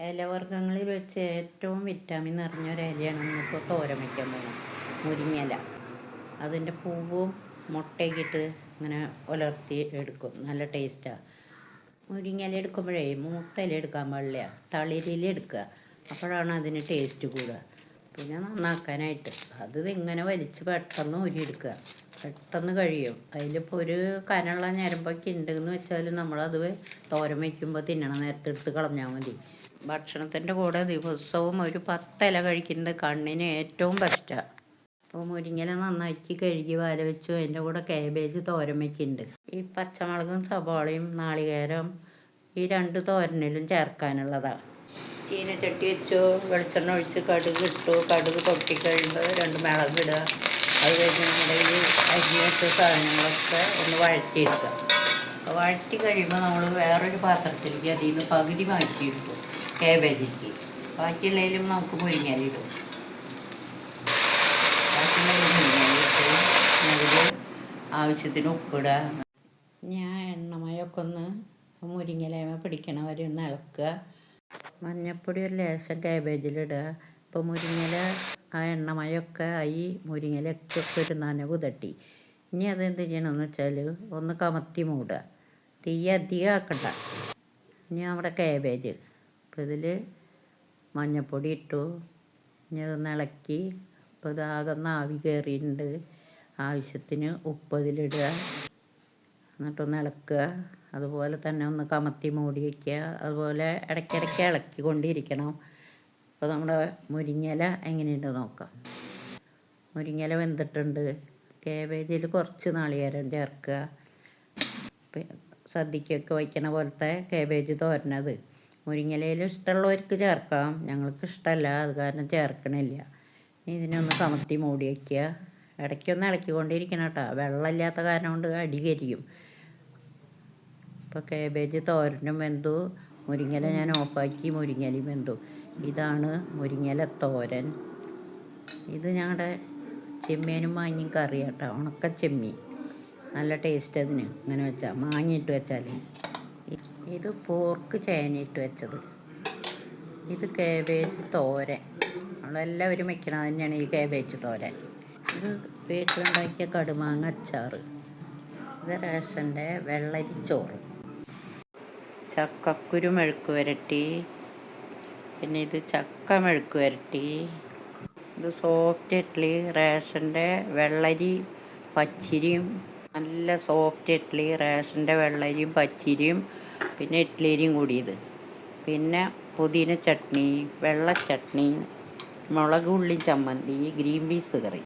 ഇലവർഗ്ഗങ്ങളിൽ വെച്ച് ഏറ്റവും വിറ്റാമിൻ നിറഞ്ഞൊരു ഇലയാണ് ഇന്നിപ്പോൾ തോരൻ വയ്ക്കാൻ പോകുന്നത്. മുരിങ്ങയില. അതിൻ്റെ പൂവും മുട്ടയൊക്കെ ഇട്ട് ഇങ്ങനെ ഉലർത്തി എടുക്കും. നല്ല ടേസ്റ്റാണ്. മുരിങ്ങയില എടുക്കുമ്പോഴേ മൂത്ത ഇല എടുക്കാൻ പാടില്ല, തളിരില എടുക്കുക. അപ്പോഴാണ് അതിന് ടേസ്റ്റ് കൂടുക. പിന്നെ നന്നാക്കാനായിട്ട് അത് ഇങ്ങനെ വലിച്ച് പെട്ടെന്ന് ഊരിയെടുക്കുക. പെട്ടെന്ന് കഴിയും. അതിലിപ്പോൾ ഒരു കനമുള്ള ഞരമ്പൊക്കെ ഉണ്ടെന്ന് വെച്ചാൽ നമ്മളത് തോരൻ വയ്ക്കുമ്പോൾ തിന്നണ നേരത്തെ എടുത്ത് കളഞ്ഞാൽ മതി. ഭക്ഷണത്തിൻ്റെ കൂടെ ദിവസവും ഒരു 10 ഇല കഴിക്കുന്നത് കണ്ണിന് ഏറ്റവും ബെസ്റ്റാണ്. അപ്പോൾ മുരിങ്ങയില നന്നാക്കി കഴുകി വാല വെച്ചു. അതിൻ്റെ കൂടെ കാബേജ് തോരൻ വയ്ക്കുന്നുണ്ട്. ഈ പച്ചമുളകും സവാളയും നാളികേരം ഈ 2 തോരനിലും ചേർക്കാനുള്ളതാണ്. ചീനച്ചട്ടി വെച്ചു, വെളിച്ചെണ്ണ ഒഴിച്ച് കടുക് ഇട്ടു. കടുക് പൊട്ടിക്കഴിയുമ്പോൾ 2 മിളക് ഇടുക. അത് കഴിഞ്ഞ് നമ്മുടെ ഈ അരിഞ്ഞ് വെച്ച സാധനങ്ങളൊക്കെ ഒന്ന് വഴറ്റിയെടുക്കുക. അപ്പോൾ വഴറ്റി കഴിയുമ്പോൾ നമ്മൾ വേറൊരു പാത്രത്തിലേക്ക് അതിൽ നിന്ന് പകുതി മാറ്റിയെടുക്കും കാബേജിലേക്ക്. ബാക്കിയുള്ളതിലും നമുക്ക് മുരിങ്ങയില ഇടും. ബാക്കിയുള്ള മുരിങ്ങയിലിട്ട് അതിൽ ആവശ്യത്തിന് ഉപ്പിടുക. ഞാൻ എണ്ണമയൊക്കെ ഒന്ന് മുരിങ്ങയില പിടിക്കണ വരെ ഒന്ന് ഇളക്കുക. മഞ്ഞൾപ്പൊടി ഒരു ലേശം കാബേജിലിടുക. ഇപ്പോൾ മുരിങ്ങയില ആ എണ്ണമയൊക്കെ ആയി മുരിങ്ങയിലൊക്കെ ഒരു നനവ് തട്ടി. ഇനി അതെന്ത് ചെയ്യണമെന്ന് വെച്ചാൽ ഒന്ന് കമത്തി മൂടുക. തീ അധികം ആക്കണ്ട. ഇനി നമ്മുടെ കാബേജ് ഇപ്പോൾ ഇതിൽ മഞ്ഞൾപ്പൊടി ഇട്ടു. ഇനി അതൊന്ന് ഇളക്കി. ഇപ്പോൾ ഇതാകെ ഒന്ന് ആവി കയറിയിട്ടുണ്ട്. ആവശ്യത്തിന് ഉപ്പ് ഇതിലിടുക. എന്നിട്ടൊന്ന് ഇളക്കുക. അതുപോലെ തന്നെ ഒന്ന് കമത്തി മൂടി വയ്ക്കുക. അതുപോലെ ഇടയ്ക്കിടയ്ക്ക് ഇളക്കിക്കൊണ്ടിരിക്കണം. അപ്പോൾ നമ്മുടെ മുരിങ്ങയില എങ്ങനെയുണ്ട് നോക്കാം. മുരിങ്ങയില വെന്തിട്ടുണ്ട്. കാബേജിൽ കുറച്ച് നാളികേരം ചേർക്കുക. സദ്യക്കൊക്കെ വയ്ക്കണ പോലത്തെ കാബേജ് തോരനത്. മുരിങ്ങയിലയിൽ ഇഷ്ടമുള്ളവർക്ക് ചേർക്കാം, ഞങ്ങൾക്ക് ഇഷ്ടമല്ല, അത് കാരണം ചേർക്കണില്ല. ഇതിനൊന്ന് കമത്തി മൂടി വയ്ക്കുക. ഇടയ്ക്കൊന്ന് ഇളക്കിക്കൊണ്ടിരിക്കണം കേട്ടോ. വെള്ളമില്ലാത്ത കാരണം കൊണ്ട് അടി കരിയും. ഇപ്പോൾ കാബേജ് തോരനും വെന്തു. മുരിങ്ങയില ഞാൻ ഓഫാക്കി. മുരിങ്ങയിലയും വെന്തു. ഇതാണ് മുരിങ്ങയില തോരൻ. ഇത് ഞങ്ങളുടെ ചെമ്മീനും മാങ്ങയും കറി കേട്ടോ. ഉണക്ക ചെമ്മീൻ നല്ല ടേസ്റ്റ് അതിന് ഇങ്ങനെ വെച്ചാൽ, മാങ്ങിയിട്ട് വെച്ചാൽ. ഇത് പോർക്ക് ചേനയിട്ട് വെച്ചത്. ഇത് കാബേജ് തോരൻ. നമ്മളെല്ലാവരും വെക്കണത് തന്നെയാണ് ഈ കാബേജ് തോരൻ. ഇത് വീട്ടിലുണ്ടാക്കിയ കടുമാങ്ങ അച്ചാർ. ഇത് റേഷൻ്റെ വെള്ളരിച്ചോറ്. ചക്കക്കുരു മെഴുക്ക് വരട്ടി. പിന്നെ ഇത് ചക്ക മെഴുക്ക് വരട്ടി. ഇത് സോഫ്റ്റ് ഇഡ്ഡലി. റേഷൻ്റെ വെള്ളരി പച്ചിരിയും, നല്ല സോഫ്റ്റ് ഇഡ്ഡലി. റേഷൻ്റെ വെള്ളരിയും പച്ചിരിയും പിന്നെ ഇഡ്ഡലിയും കൂടിയത്. പിന്നെ പുതിന ചട്നി, വെള്ള ചട്നി, മുളക് ഉള്ളി ചമ്മന്തി, ഗ്രീൻ പീസ് കറി.